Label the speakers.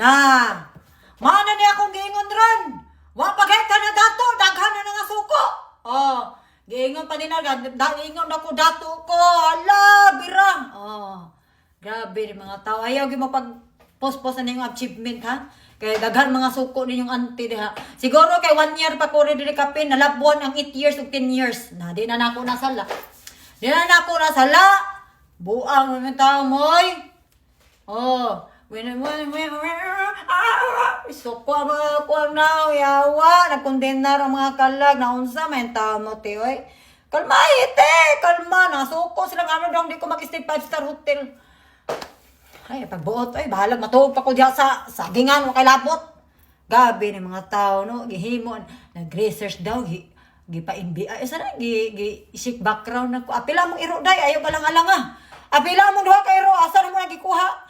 Speaker 1: Na, mana niya akong giingon ron. Wa pagkita na dato, daghan na nga suko. Oh, giingon pa nila, giingon ako dato ko. Hala, birang. Oh, grabe mga tao. Ayaw mo pag-post-post na yung achievement, ha? Kaya daghan mga suko din yung auntie, diha. Siguro kay 1 year pa ko rin kapin, nalabuan ang 8 years o 10 years. Na, di na ako nasala. Di na ako nasala. Buang mga tao mo'y. Oh, suko mga kuwang na, yawa, nagkondenar ang mga kalag, naunsa, may tao mo, tiyoy. Kalma, ite, kalma, nasuko silang ano daw, di ko mag-stay 5-star hotel. Ay, pagbuot, ay, bahalag, matuog pa ko diya sa sagingan, kay labot. Gabi ng mga tao, no, gihimo, nag-research daw, gipa-NBI, sana, isik background na ko. Apila mong iro, day, ayaw balang-alang, ah. Apila mong duha kay iro, asa na mo nagikuha?